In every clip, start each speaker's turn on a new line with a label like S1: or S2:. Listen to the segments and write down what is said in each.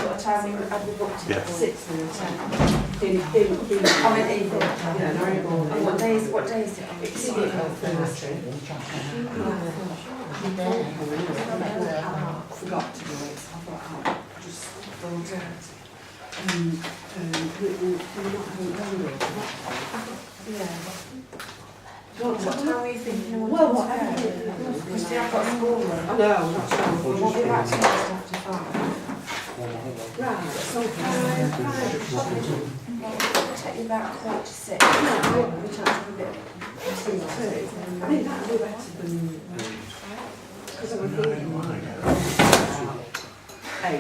S1: What time we had we booked it?
S2: Yeah.
S1: 6 and 10. On an evening. Yeah, no, and what day is it on? It's Thursday. Forgot to do it. I thought I'll just fold out. We're not having it. Yeah. What time are you thinking you want to go? Because I've got school run. I know, I'm not sure. We'll be back to after 5. Right, so 5. It'll take you about 4 to 6. No, we try to have a bit of 2. I think that'll be better than... Because I'm thinking 8.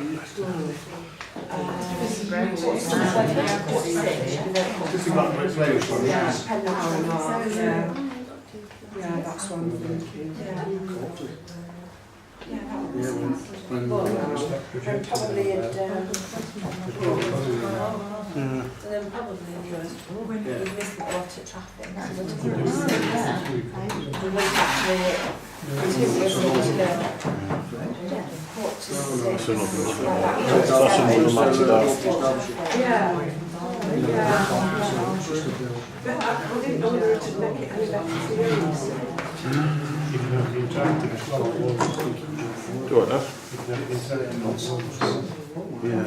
S1: Yeah, that's what I'm thinking. Yeah, that would be nice. Probably at so then probably when we miss the water traffic. Yeah. But I didn't know whether to make it any better for
S2: Do it, huh? Yeah.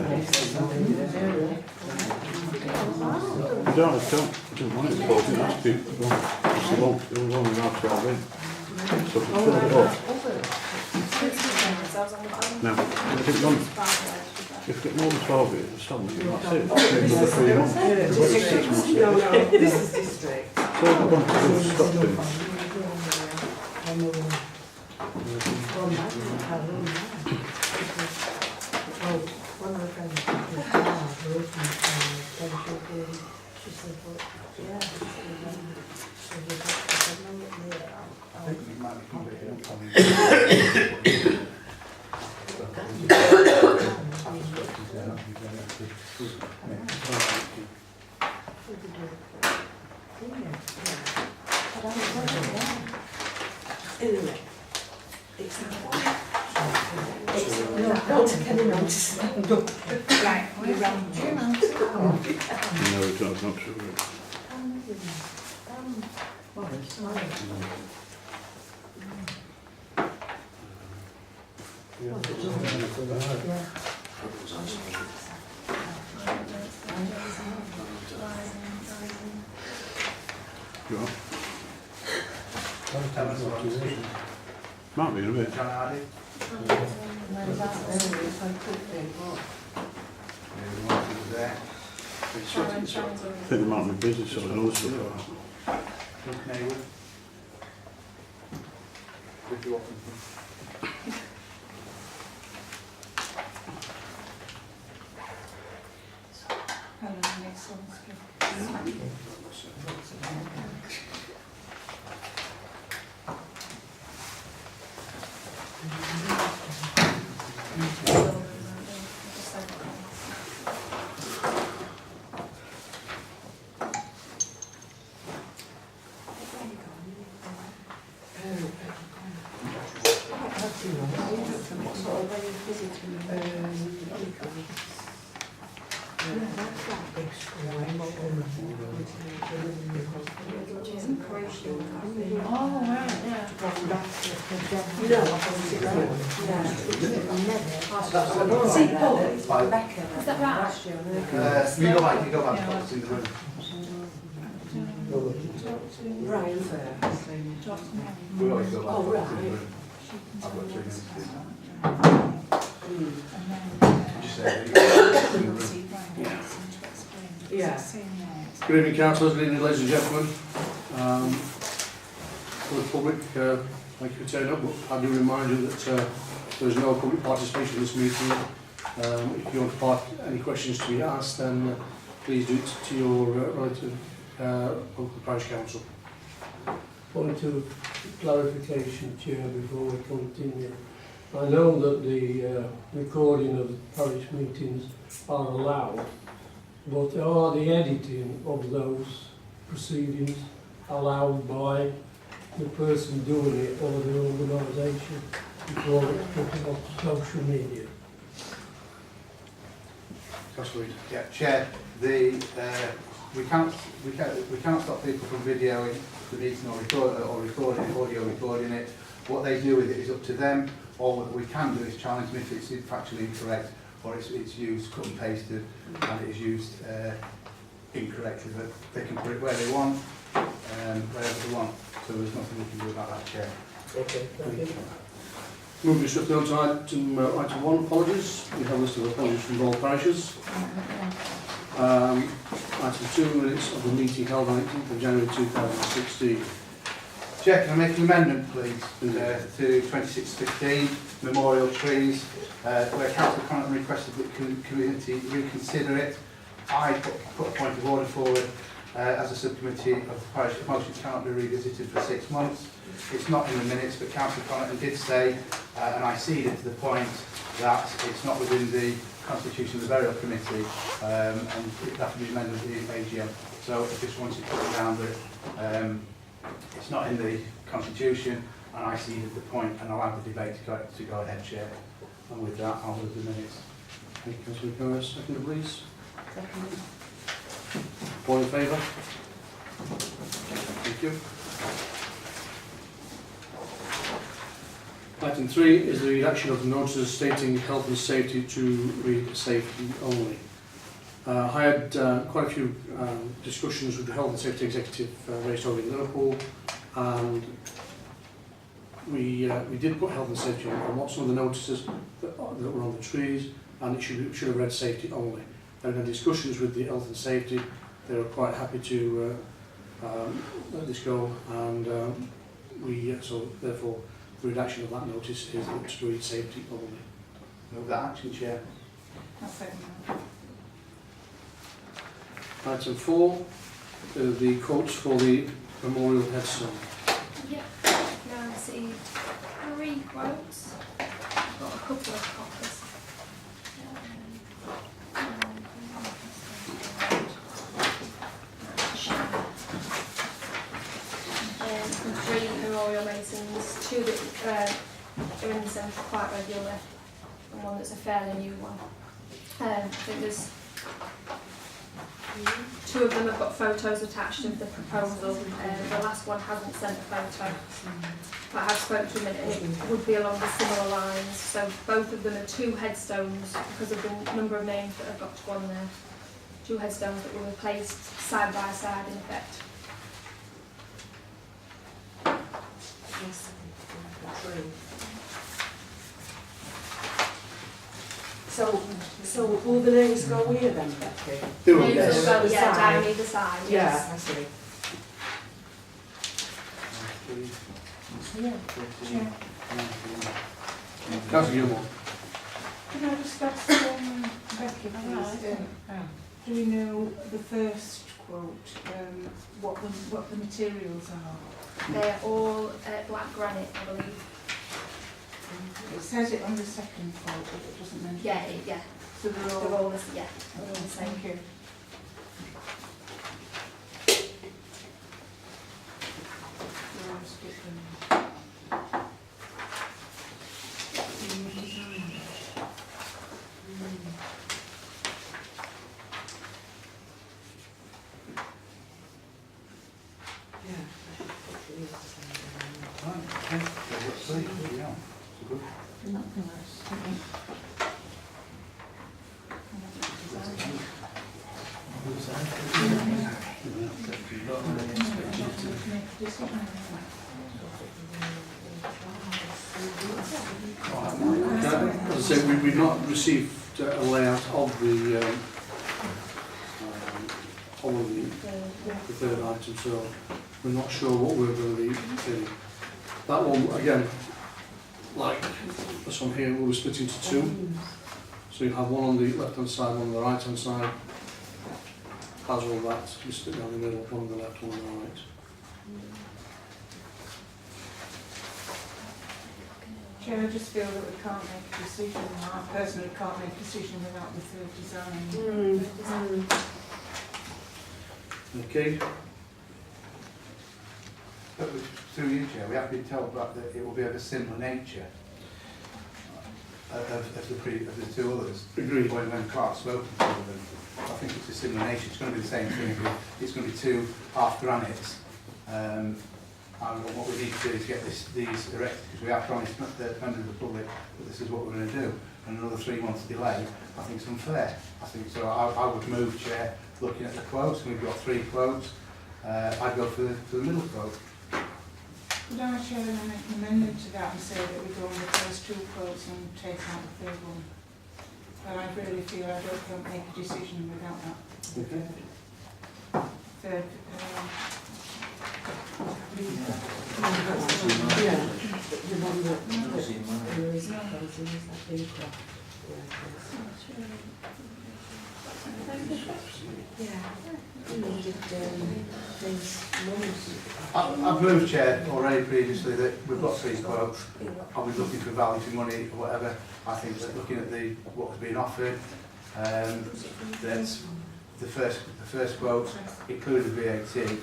S2: You don't want it to fall, you have to. It won't have 12 in. So if you fill it up. Now, if you get more than 12 in, that's it. That's it.
S1: No, this is district.
S2: So the one to stop things.
S1: Right, we're round 2 months.
S2: No, it's not true. Might be in a bit. I think they might be busy, so I know stuff.
S1: Oh, right, yeah. Is that right?
S3: You go back.
S1: Right first.
S3: We always go back.
S1: Oh, right.
S3: I've got 2 minutes.
S1: Yeah.
S4: Good evening, councillors, good evening, ladies and gentlemen. For the public, thank you for turning up. But I do remind you that there is no public participation in this meeting. If you want any questions to be asked, then please do it to your relative local parish council.
S5: Point of clarification, Chair, before we continue. I know that the recording of parish meetings are allowed, but are the editing of those proceedings allowed by the person doing it or the organisation before it's put on social media.
S4: Councillor Reid.
S3: Yeah, Chair, we cannot stop people from videoing the meeting or recording, audio recording it. What they do with it is up to them. All what we can do is challenge them if it's factually incorrect or it's used cut and pasted and it is used incorrectly. But they can put it where they want, wherever they want. So there's nothing we can do about that, Chair.
S5: Okay, thank you.
S4: Moving swiftly on to item 1, apologies. We have a list of apologies from all parishes. Item 2, minutes of the meeting held on 18th of January 2016.
S3: Chair, can I make an amendment, please, to 2615, memorial trees, where Councillor Connaughton requested that the committee reconsider it. I put a point of order forward as a subcommittee of the parish. The motion cannot be revisited for 6 months. It's not in the minutes, but Councillor Connaughton did say, and I ceded to the point, that it's not within the constitution of the burial committee, and it has to be amended at the AGM. So I just wanted to put it down that it's not in the constitution, and I ceded the point and allowed the debate to go ahead, Chair. And with that, I'll move the minutes.
S4: Thank you, Councillor Curran. Second, please. All in favour? Thank you. Item 3 is the redaction of the notices stating health and safety to read safety only. I had quite a few discussions with the Health and Safety Executive based over in Liverpool, and we did put health and safety on some of the notices that were on the trees, and it should have read safety only. And in discussions with the health and safety, they were quite happy to let this go, and so therefore the redaction of that notice is to read safety only.
S3: Move that action, Chair.
S4: Item 4, the quotes for the memorial headstone.
S6: Yep, now I received 3 quotes. I've got a couple of copies. From 3 memorial masons, 2 that are in the centre quite regularly, and 1 that's a fairly new one. I think there's 2 of them have got photos attached of the proposal. The last one hasn't sent a photo, but I have spoken to him and it would be along the similar lines. So both of them are 2 headstones because of the number of names that have got to on there. 2 headstones that will be placed side by side in effect.
S1: Yes, true. So will the names go here then, Becky?
S4: They will,
S6: Names
S4: yes.
S6: will go,
S1: The
S6: yeah,
S1: side.
S6: down either side,
S1: Yeah,
S6: yes.
S1: I see.
S4: Councillor Gilmore.
S7: Can I just ask Becky, please, do we know the first quote, what the materials are?
S6: They're all black granite, I believe.
S7: It says it on the second quote, but it doesn't mention.
S6: Yeah,
S7: it.
S6: yeah.
S7: So they're
S6: They're
S7: all.
S6: all the same.
S7: Thank you. So I'll skip them.
S3: Right, okay. So let's see. Yeah. So good.
S7: Nothing else.
S4: As I say, we've not received a layout of the third item, so we're not sure what we're going to be doing. That one, again, like this one here, will be split into 2. So you have one on the left hand side, one on the right hand side. As all that, you split down the middle, one on the left, one on the right.
S7: Chair, I just feel that we can't make a decision, I personally can't make a decision without the third design.
S4: Okay.
S3: So through you, Chair, we have been told that it will be of a similar nature of the two others.
S4: Agreed.
S3: When Clark's spoken to them, I think it's a similar nature. It's going to be the same thing. It's going to be 2 half granites. And what we need to do is get these erected, because we have promised the members of the public that this is what we're going to do. And another 3 months delay, I think it's unfair. I think so. I would move, Chair, looking at the quotes, and we've got 3 quotes. I'd go for the middle quote.
S7: Could I, Chairman, make an amendment to that and say that we go on the first 2 quotes and take out the third one? But I really feel I don't make a decision without that.
S4: Okay.
S7: Third,
S1: Yeah, the one that there is proposing is that big one. Yeah, we needed these mums.
S3: I've moved, Chair, already previously that we've got 3 quotes. Are we looking for value for money or whatever? I think that looking at what was being offered, that's the first quote, including VAT, is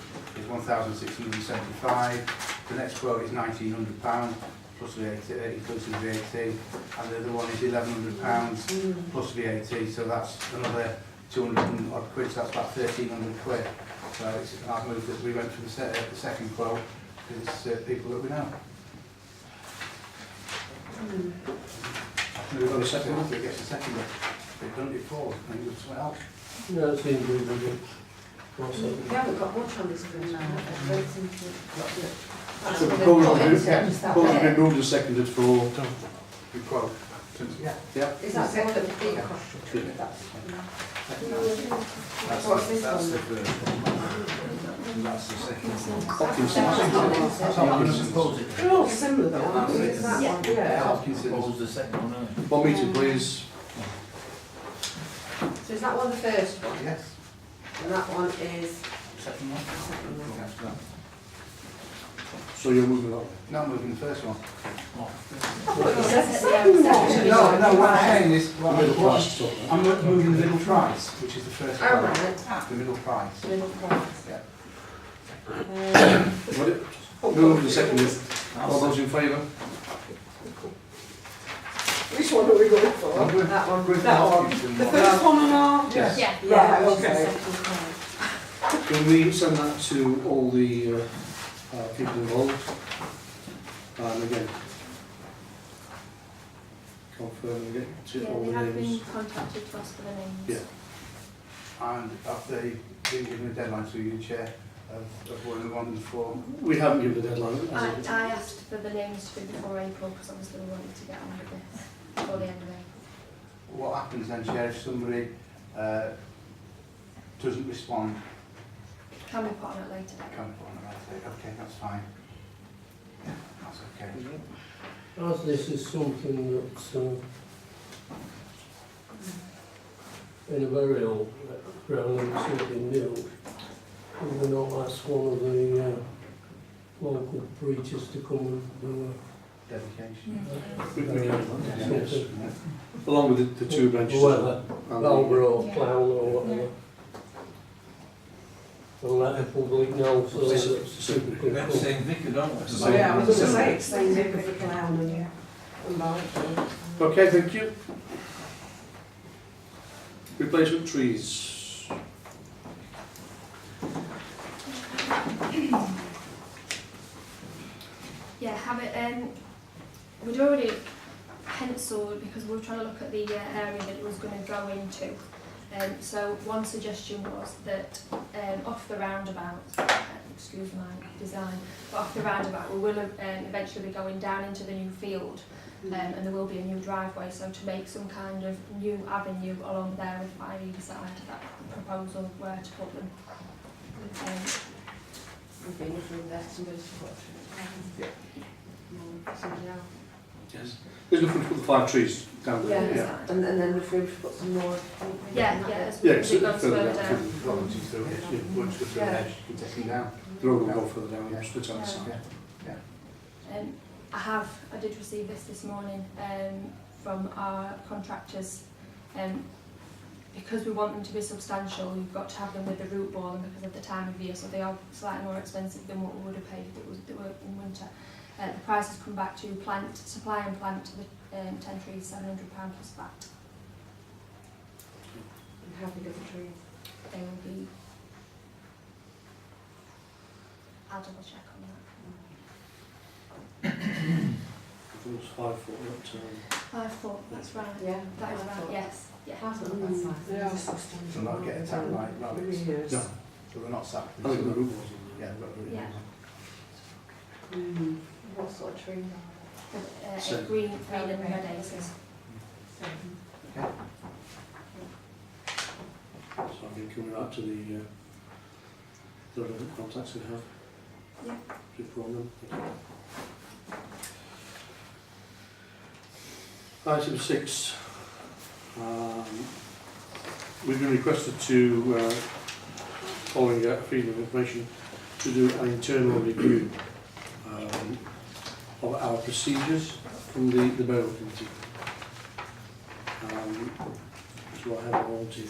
S3: £1,675. The next quote is £1,900 plus VAT, inclusive VAT, and the other one is £1,100 plus VAT. So that's another 200 and odd quid. So that's about 1,300 quid. So I've moved that we went for the second quote because it's people that we know.
S4: We've got a second.
S3: It gets a second. They've done it before. I think it was something else.
S5: No, it seems reasonable.
S1: We haven't got much on this grid now.
S4: So the proposal been moved and seconded for
S3: The quote.
S4: Yeah.
S1: Is that the one that we
S3: Yeah.
S1: What's this
S3: That's the
S1: one?
S3: first one. That's the second one.
S4: Hopkinson.
S3: That's Hopkinson.
S1: They're all similar though, aren't they? Is that one? Yeah.
S3: Hopkinson's.
S8: the second one, aren't
S4: One meeting, please.
S1: So is that one the first one?
S3: Yes.
S1: And that one is
S8: Second one?
S1: the second one?
S3: That's that.
S4: So you're moving on.
S3: No, I'm moving the first one.
S1: It says the second one.
S3: No, what I'm saying is,
S4: The middle price stuff.
S3: I'm moving the middle price, which is the first
S1: Oh,
S3: quote.
S1: right.
S3: The middle price.
S1: Middle price.
S3: Yeah.
S4: Got it? Moved and seconded. All those in favour?
S1: Which one are we going for?
S3: I'm going-
S1: That one.
S3: going for
S1: That one.
S3: Hopkinson
S1: The
S3: one.
S1: first one on our...
S3: Yes.
S6: Yeah.
S1: Yeah,
S7: Right,
S1: which is the
S7: okay.
S1: second one.
S4: Can we send that to all the people involved? And again, confirm again to
S6: Yeah,
S4: all
S6: they
S4: the
S6: have been
S4: names.
S6: contacted to us for the names.
S4: Yeah.
S3: And have they been given a deadline to you, Chair, of what they wanted for?
S4: We haven't given the deadline.
S6: I asked for the names to be before April because obviously we wanted to get on with this before the end of April.
S3: What happens then, Chair, if somebody doesn't respond?
S6: Can we put on it later?
S3: Okay, that's fine. Yeah, that's okay.
S5: As this is something that's in a very old ground and something new, we not ask one of the local preachers to come and do
S3: Dedication.
S4: We can,
S3: Yes.
S4: yes. Along with the 2 benches.
S5: whether
S4: and
S5: Valver or
S6: Yeah.
S5: Clown or whatever. And let the public know so that people can
S8: That's
S5: come.
S8: St Vicar, don't we?
S3: So-
S1: Yeah, I was going to say it's saying Nick of the Clown and Valentine.
S4: Okay, thank you. Replacement trees.
S6: Yeah, have it. We'd already penciled because we were trying to look at the area that it was going to go into. So one suggestion was that off the roundabout, excuse my design, but off the roundabout we will eventually be going down into the new field, and there will be a new driveway. So to make some kind of new avenue along there with 5 either side, that proposal where to put them.
S1: We've been looking there, somebody's put. Somebody else.
S4: Yes. There's nothing to put the 5 trees down there.
S1: Yeah, and then if we put some more.
S6: Yeah, as
S4: Yeah,
S6: as it goes
S4: further
S6: further
S4: down.
S6: down.
S3: Once you through it, once you go through the hedge, you can take them down.
S4: The road will go further down,
S3: Yeah.
S4: split on the side.
S6: I did receive this morning from our contractors because we want them to be substantial, we've got to have them with the root ball, and because of the time of year, so they are slightly more expensive than what we would have paid if they were in winter. The price has come back to supply and plant to the 10 trees, £700 plus VAT.
S1: And how big are the trees?
S6: They will be, I'll double check on that.
S4: I think it was 5 foot, not
S6: 5 foot, that's right.
S1: Yeah,
S6: That is
S1: I
S6: right,
S1: thought-
S6: yes. Yeah.
S1: That's not
S7: Mm.
S1: bad size.
S5: Yeah.
S1: Just substantial.
S3: So not get attacked like rabbits.
S1: Yes.
S4: No.
S3: So they're not sacked.
S4: I think the root was in
S3: Yeah, they've got root
S6: Yeah.
S1: Mm.
S7: What sort of tree are they?
S4: Same.
S6: Green and red aces.
S3: Okay.
S4: So I think coming back to the relevant contacts we have.
S6: Yeah.
S4: Inform them. Thank you. Item 6. We've been requested to, following freedom of information, to do an internal review of our procedures from the burial committee. So I have a volunteer.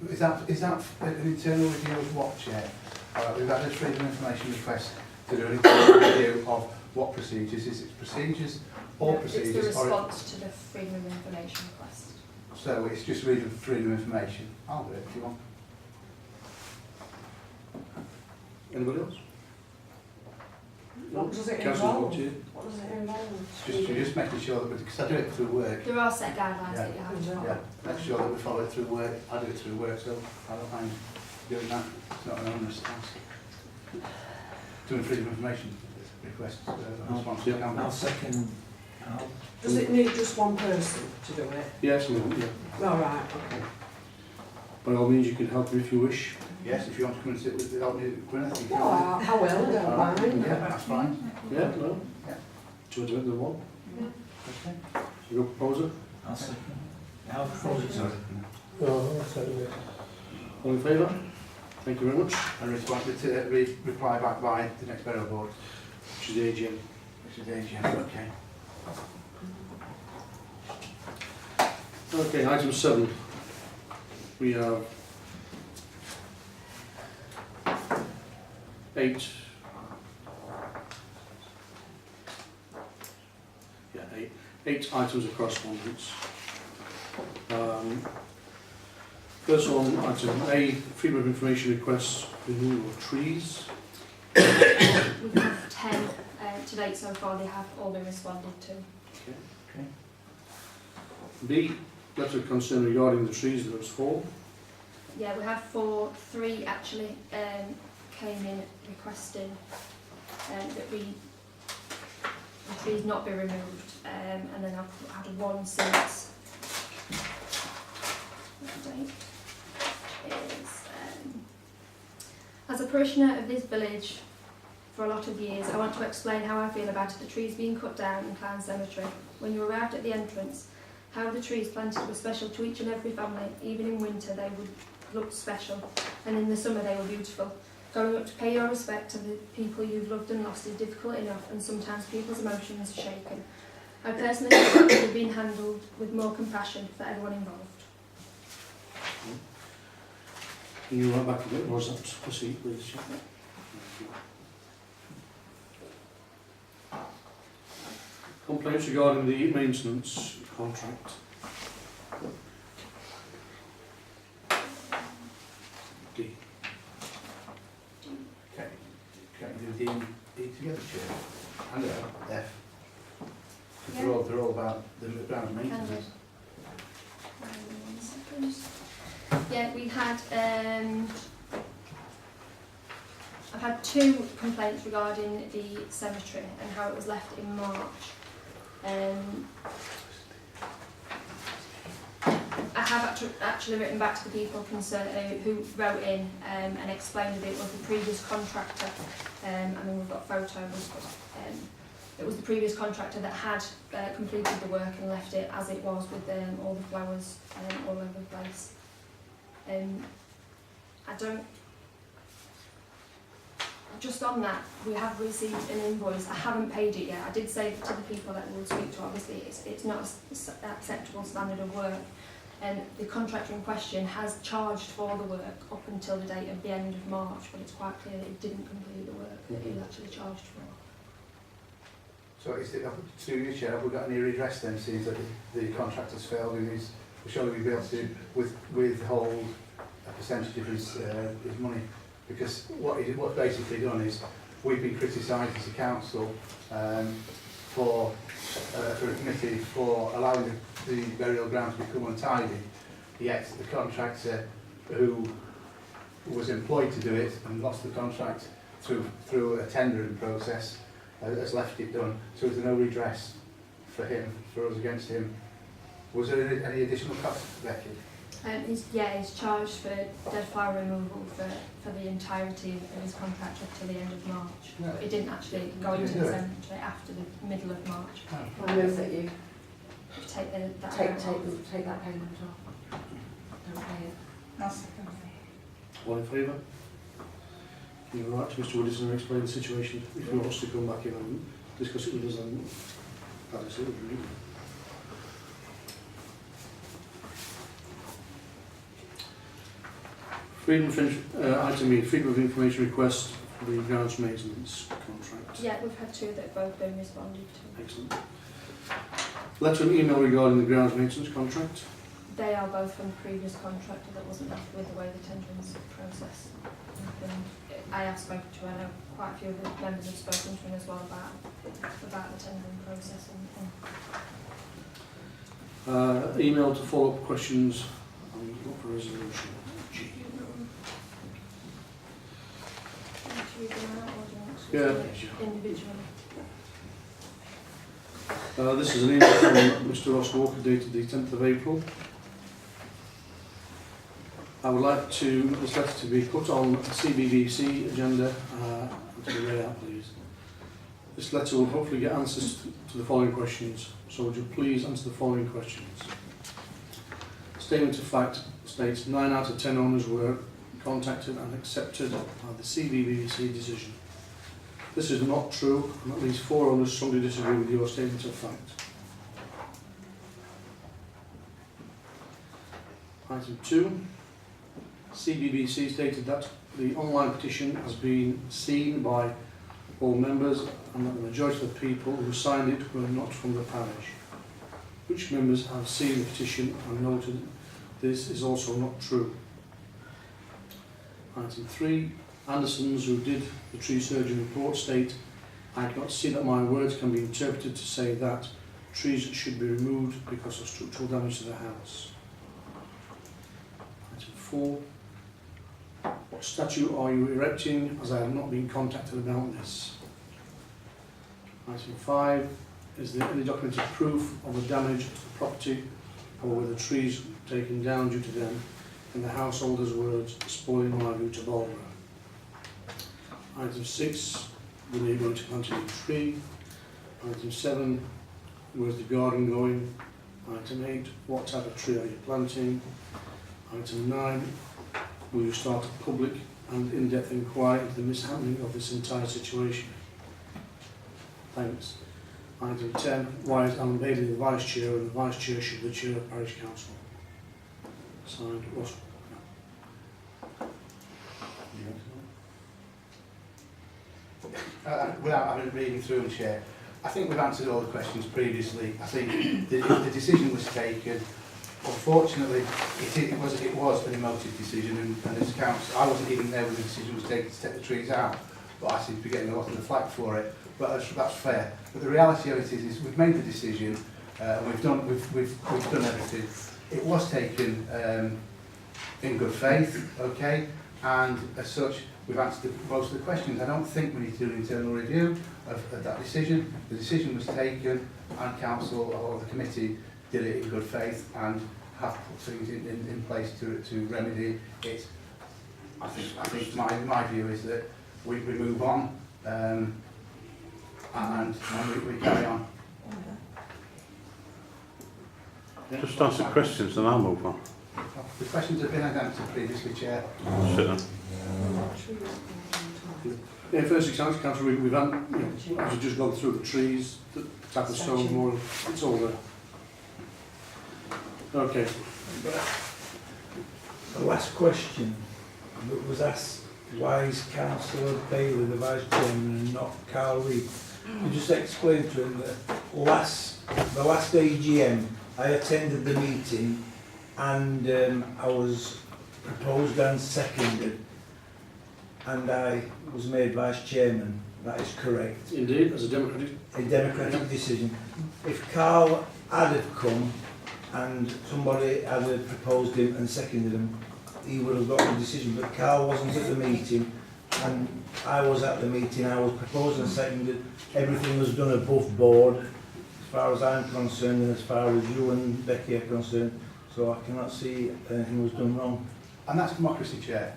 S3: Is that an internal review of what, Chair? We've had a freedom of information request to do an internal review of what procedures. Is it procedures or procedures?
S6: It's the
S3: or
S6: response to the freedom of information request.
S3: so it's just reading freedom of information. I'll do it if you want.
S4: Anybody else?
S1: What does it
S4: Councillor
S1: involve?
S4: volunteer.
S1: What does it involve?
S3: Just making sure that, because I do it through work.
S6: There are set guidelines
S3: Yeah.
S6: that you have to follow.
S3: Yeah, make sure that we follow it through work. I do it through work, so I don't mind doing that. It's not an onerous task. Doing freedom of information requests, response to
S4: Yeah.
S3: council.
S8: I'll second.
S1: Does it need just one person to do it?
S4: Yes, no, yeah.
S1: All right, okay.
S4: By all means, you can help me if you wish.
S3: Yes, if you want to come and sit with without me, Gwyneth, you can.
S1: Oh, I will, I don't mind.
S3: Yeah, that's fine.
S4: Yeah, no?
S3: Yeah.
S4: Do you want to make them one?
S3: Okay.
S4: So your proposer?
S8: I'll second. I'll propose it, sorry.
S5: Oh, I'll second it.
S4: All in favour? Thank you very much.
S3: And respond to reply back by the next burial board,
S4: Which is the AGM.
S3: which is AGM. Okay.
S4: Okay, item 7. We have 8. Yeah, 8 items of correspondence. First one, item A, freedom of information requests renewal of trees.
S6: We have 10 to date so far, they have all been responded to.
S4: B, letter of concern regarding the trees, there was 4.
S6: Yeah, we have 3 actually came in requesting that the trees not be removed, and then I've had 1 since. What date is, as a parishioner of this village for a lot of years, I want to explain how I feel about the trees being cut down in Clown Cemetery. When you arrived at the entrance, how the trees planted were special to each and every family. Even in winter they would look special, and in the summer they were beautiful. Going up to pay your respect to the people you've loved and lost is difficult enough, and sometimes people's emotions are shaken. I personally think it could have been handled with more compassion for everyone involved.
S4: Can you write back a bit, or is that proceed, please? Thank you. Complaints regarding the maintenance contract. D.
S3: Okay. Can we do D together, Chair? And F.
S6: Yeah.
S3: They're all about the ground maintenance.
S6: Yeah, we had, I've had 2 complaints regarding the cemetery and how it was left in March. I have actually written back to the people concerned who wrote in and explained that it was the previous contractor. I mean, we've got photos, but it was the previous contractor that had completed the work and left it as it was with all the flowers all over the place. I just on that, we have received an invoice. I haven't paid it yet. I did say to the people that we'll speak to, obviously it's not an acceptable standard of work. And the contractor in question has charged for the work up until the date of the end of March, but it's quite clear that he didn't complete the work that he was actually charged for.
S3: So is it, through you, Chair, have we got any redress then, seeing that the contractor's failed in his, surely we'll be able to withhold a percentage of his money? Because what's basically done is, we've been criticised as a council for a committee for allowing the burial ground to become untidy, yet the contractor who was employed to do it and lost the contract through a tendering process has left it done. So is there no redress for him, for us against him? Was there any additional cost, Becky?
S6: He's charged for dead fire removal for the entirety of his contract up to the end of March.
S3: No.
S6: It didn't actually go into the cemetery after the middle of March.
S3: Oh.
S1: I move that you
S6: Take that
S1: take
S6: out.
S1: that payment off. Don't pay it.
S7: I'll second that.
S4: All in favour? You're right, Mr Woodison, and explain the situation. If he wants to come back in and discuss it with us, then that is it. Item E, freedom of information request for the grounds maintenance contract.
S6: Yeah, we've had two that have both been responded to.
S4: Excellent. Letter and email regarding the grounds maintenance contract.
S6: They are both from the previous contractor that wasn't happy with the way the tenderings process. I have spoken to her, I know quite a few of the members have spoken to him as well about the tendering process.
S4: Email to follow up questions and look for resolution. G. Yeah.
S6: Individually.
S4: This is an email from Mr Ross Walker dated the 10th of April. I would like this letter to be put on the CBBC agenda and to be read out, please. This letter will hopefully get answers to the following questions. So would you please answer the following questions? Statement of fact states 9 out of 10 owners were contacted and accepted by the CBBC decision. This is not true, and at least 4 owners strongly disagree with your statement of fact. Item 2. CBBC stated that the online petition has been seen by all members and that the majority of the people who signed it were not from the parish. Which members have seen the petition and noted this is also not true. Item 3. Andersons, who did the tree surgeon report, state, I cannot see that my words can be interpreted to say that trees should be removed because of structural damage to the house. Item 4. What statue are you erecting, as I have not been contacted about this? Item 5. Is there any documented proof of the damage to the property or were the trees taken down due to them, in the householder's words, spoiling my view to Balborough? Item 6. When are you going to plant a new tree? Item 7. Where's the garden going? Item 8. What type of tree are you planting? Item 9. Will you start a public and in-depth inquiry into the mishandling of this entire situation? Thanks. Item 10. Why is Alan Bailey the Vice Chair and the Vice Chair should be the Chair of Parish Council? Signed, Ross.
S3: Without having reading through them, Chair, I think we've answered all the questions previously. I think the decision was taken. Unfortunately, it was an emotive decision, and as council, I wasn't even there when the decision was taken to take the trees out, but I seem to be getting a lot of the flack for it. But that's fair. But the reality of it is we've made the decision, and we've done everything. It was taken in good faith, okay, and as such, we've answered most of the questions. I don't think we need to do an internal review of that decision. The decision was taken, and council or the committee did it in good faith and have put things in place to remedy it. I think my view is that we move on and we carry on.
S2: Just answer questions and I'll move on.
S3: The questions have been answered previously, Chair.
S2: Sit down.
S4: Yeah, first council, we've had, you know, as we've just gone through the trees, the type of stone, more, it's all there. Okay.
S8: The last question that was asked, why is Councillor Bailey the Vice Chairman and not Carl Reid? You just explained to him that the last AGM, I attended the meeting and I was proposed and seconded and I was made Vice Chairman. That is correct.
S4: Indeed, as a democratic
S8: decision. If Carl had have come and somebody had have proposed him and seconded him, he would have got the decision, but Carl wasn't at the meeting and I was at the meeting. I was proposed and seconded. Everything was done above board as far as I'm concerned and as far as you and Becky are concerned, so I cannot see anything was done wrong.
S3: And that's democracy, Chair.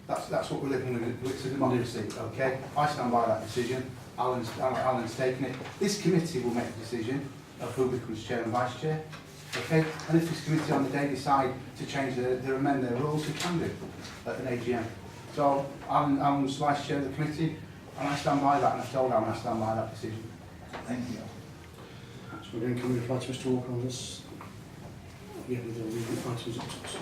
S3: That's what we're living with. It's a democracy, okay? I stand by that decision. Alan's taken it. This committee will make the decision of who becomes Chair and Vice Chair. Okay, and if this committee on the day decide to change amend their rules, we can do at an AGM. So Alan's Vice Chair of the committee, and I stand by that, and I've told Alan I stand by that decision.
S8: Thank you.
S4: So again, can we reply to Mr Walker on this? Yeah, with the legal items up to us.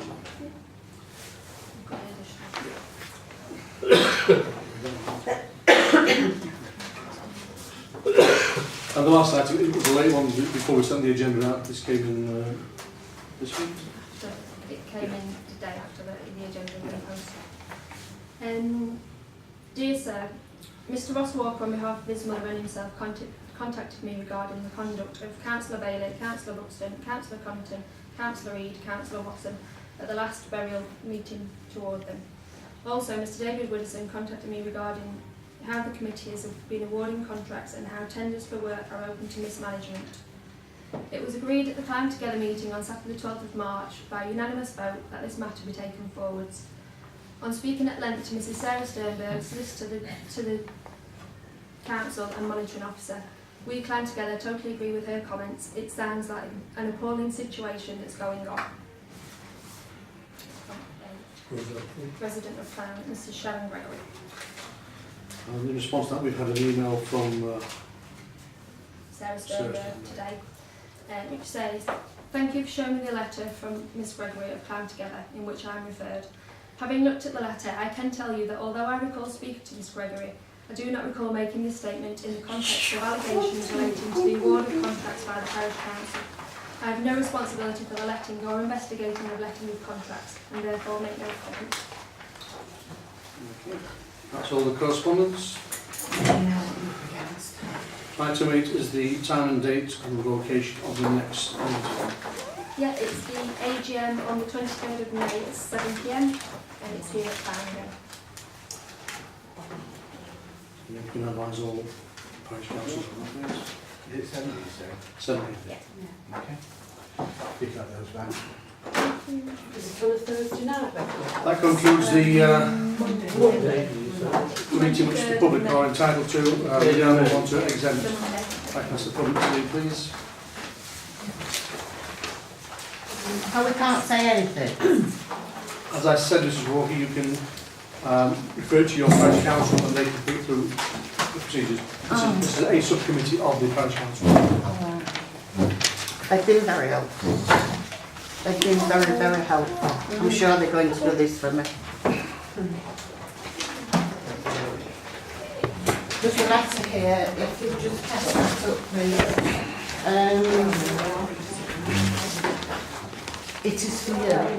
S4: And the last item, it was the late one before we sent the agenda out. This came in this week.
S6: It came in the day after the agenda had been posted. Dear Sir, Mr Ross Walker, on behalf of his mother and himself, contacted me regarding the conduct of Councillor Bailey, Councillor Buxton, Councillor Connaughton, Councillor Reid, Councillor Watson at the last burial meeting toward them. Also, Mr David Widdowson contacted me regarding how the committee has been awarding contracts and how tenders for work are open to mismanagement. It was agreed at the Climb Together meeting on Saturday the 12th of March by unanimous vote that this matter be taken forwards. On speaking at length to Mrs Sarah Sternberg, solicitor to the council and monitoring officer, we Climb Together totally agree with her comments. It sounds like an appalling situation that's going on. Resident of Clown, Mrs Sharon Gregory.
S4: And in response to that, we've had an email from
S6: Sarah Sternberg today, which says, thank you for showing me the letter from Miss Gregory of Climb Together, in which I am referred. Having looked at the letter, I can tell you that although I recall speaking to Miss Gregory, I do not recall making this statement in the context of allegations relating to the award of contracts by the Parish Council. I have no responsibility for the letting or investigating of letting of contracts, and therefore make no comment.
S4: That's all the correspondence. Item 8 is the time and date and location of the next meeting.
S6: Yeah, it's the AGM on the 23rd of May at 7 PM, and it's here at Farringham.
S4: You can advise all parish councils on that, please.
S3: Is it 70, you say?
S4: 70.
S6: Yeah.
S3: Okay. Pick up those back.
S1: Is it on a Thursday night, Becky?
S4: That concludes the
S1: Monday.
S4: meeting which the public are entitled to. We now move on to exempt.
S6: The Monday.
S4: I can ask the public to leave, please.
S9: Oh, we can't say anything.
S4: As I said, Mrs Walker, you can refer to your parish council and they can put through the procedures. This is a subcommittee of the parish council.
S9: Oh, they've been very helpful. They've been very, very helpful. I'm sure they're going to do this for me. There's a letter here, if you just pass that up, please. It is for you.